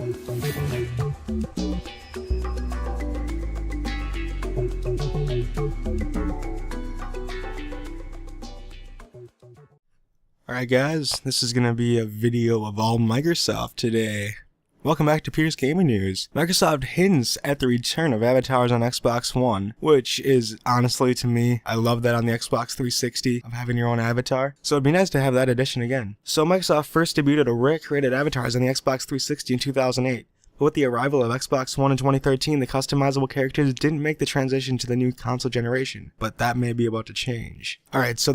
Alright guys, this is going to be a video of all Microsoft today. Welcome back to Pierce Gaming News. Microsoft hints at the return of avatars on Xbox One, which is, honestly to me, I love that on the Xbox 360 of having your own avatar. So it'd be nice to have that addition again. So Microsoft first debuted a recreated avatars on the Xbox 360 in 2008. But with the arrival of Xbox One in 2013, the customizable characters didn't make the transition to the new console generation, but that may be about to change. Alright, so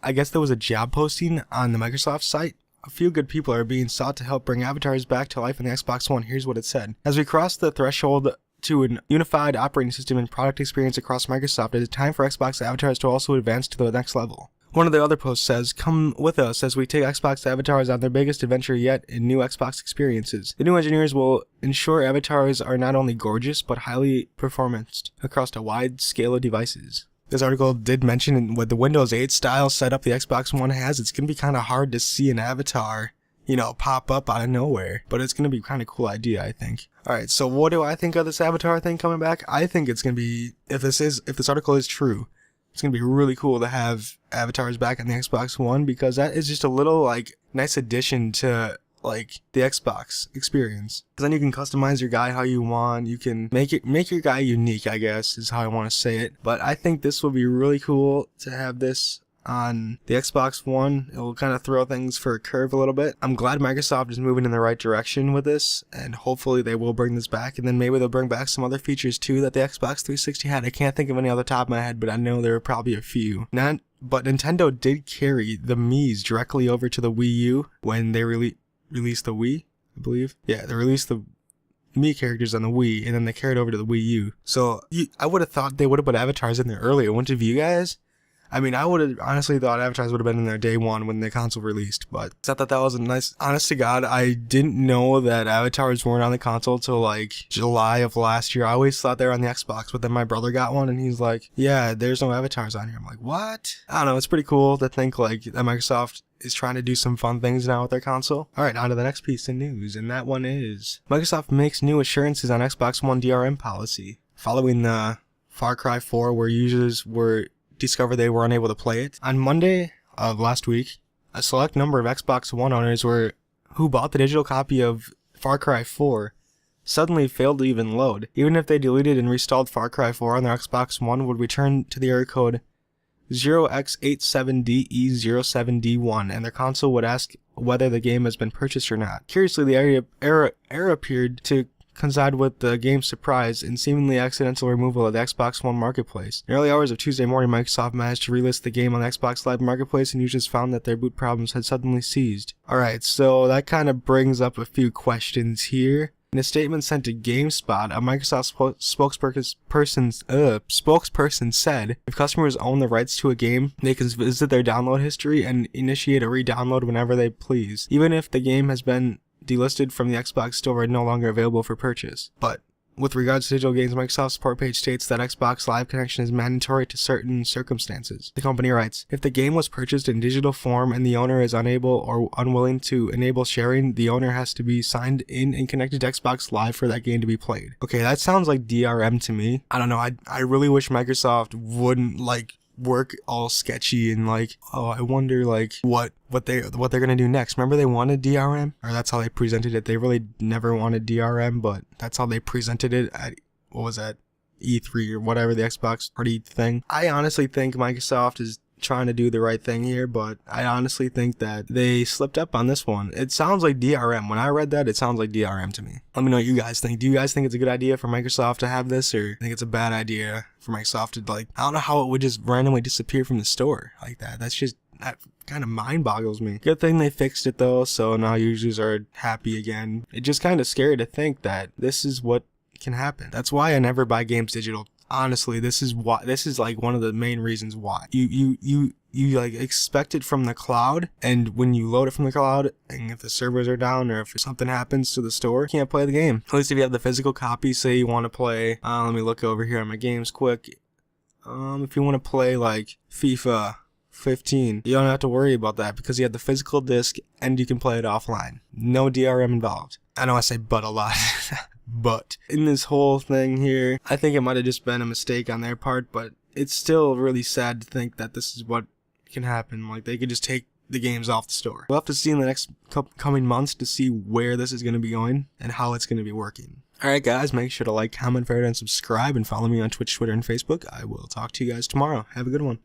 I guess there was a job posting on the Microsoft site. A few good people are being sought to help bring avatars back to life on the Xbox One. Here's what it said. As we cross the threshold to an unified operating system and product experience across Microsoft, it is time for Xbox avatars to also advance to the next level. One of the other posts says, "Come with us as we take Xbox avatars on their biggest adventure yet in new Xbox experiences. The new engineers will ensure avatars are not only gorgeous, but highly performant across a wide scale of devices." This article did mention with the Windows 8 style setup the Xbox One has, it's going to be kind of hard to see an avatar, pop up out of nowhere. But it's going to be kind of cool idea, I think. Alright, so what do I think of this avatar thing coming back? I think it's going to be, if this article is true, it's going to be really cool to have avatars back on the Xbox One, because that is just a little, nice addition to, the Xbox experience. Because then you can customize your guy how you want, you can make your guy unique, I guess, is how I want to say it. But I think this will be really cool to have this on the Xbox One. It will kind of throw things for a curve a little bit. I'm glad Microsoft is moving in the right direction with this, and hopefully they will bring this back, and then maybe they'll bring back some other features too that the Xbox 360 had. I can't think of any off the top of my head, but I know there are probably a few. But Nintendo did carry the Miis directly over to the Wii U when they released the Wii, I believe. Yeah, they released the Mii characters on the Wii, and then they carried over to the Wii U. So I would have thought they would have put avatars in there earlier, wouldn't have you guys? I mean, I would have honestly thought avatars would have been in there day one when the console released, but I thought that was a nice, honest to God, I didn't know that avatars weren't on the console till July of last year. I always thought they were on the Xbox, but then my brother got one and he's like, yeah, there's no avatars on here. I'm like, what? I don't know, it's pretty cool to think that Microsoft is trying to do some fun things now with their console. Alright, on to the next piece of news, and that one is Microsoft makes new assurances on Xbox One DRM policy. Following the Far Cry 4 where users discovered they were unable to play it. On Monday of last week, a select number of Xbox One owners who bought the digital copy of Far Cry 4 suddenly failed to even load. Even if they deleted and restalled Far Cry 4 on their Xbox One, would return to the error code 0x87DE07D1, and their console would ask whether the game has been purchased or not. Curiously, the error appeared to coincide with the game's surprise and seemingly accidental removal of the Xbox One Marketplace. In early hours of Tuesday morning, Microsoft managed to relist the game on the Xbox Live Marketplace, and users found that their boot problems had suddenly ceased. Alright, so that kind of brings up a few questions here. In a statement sent to GameSpot, a Microsoft spokesperson said if customers own the rights to a game, they can visit their download history and initiate a re-download whenever they please, even if the game has been delisted from the Xbox store and no longer available for purchase. But with regards to digital games, Microsoft's support page states that Xbox Live connection is mandatory to certain circumstances. The company writes, if the game was purchased in digital form and the owner is unable or unwilling to enable sharing, the owner has to be signed in and connected to Xbox Live for that game to be played. Okay, that sounds like DRM to me. I don't know, I really wish Microsoft wouldn't work all sketchy and oh, I wonder what they're gonna do next. Remember they wanted DRM, or that's how they presented it. They really never wanted DRM, but that's how they presented it at, what was that, E3 or whatever, the Xbox party thing. I honestly think Microsoft is trying to do the right thing here, but I honestly think that they slipped up on this one. It sounds like DRM. When I read that, it sounds like DRM to me. Let me know what you guys think. Do you guys think it's a good idea for Microsoft to have this, or think it's a bad idea for Microsoft to I don't know how it would just randomly disappear from the store like that. That kind of mind boggles me. Good thing they fixed it though, so now users are happy again. It's just kind of scary to think that this is what can happen. That's why I never buy games digital. Honestly, this is one of the main reasons why. You expect it from the cloud, and when you load it from the cloud, and if the servers are down or if something happens to the store, you can't play the game. At least if you have the physical copy, say you want to play, let me look over here on my games quick. If you want to play FIFA 15, you don't have to worry about that because you have the physical disc and you can play it offline. No DRM involved. I know I say but a lot. But in this whole thing here, I think it might have just been a mistake on their part, but it's still really sad to think that this is what can happen. Like, they could just take the games off the store. We'll have to see in the next coming months to see where this is going to be going and how it's going to be working. Alright guys, make sure to like, comment, favorite, and subscribe, and follow me on Twitch, Twitter, and Facebook. I will talk to you guys tomorrow. Have a good one.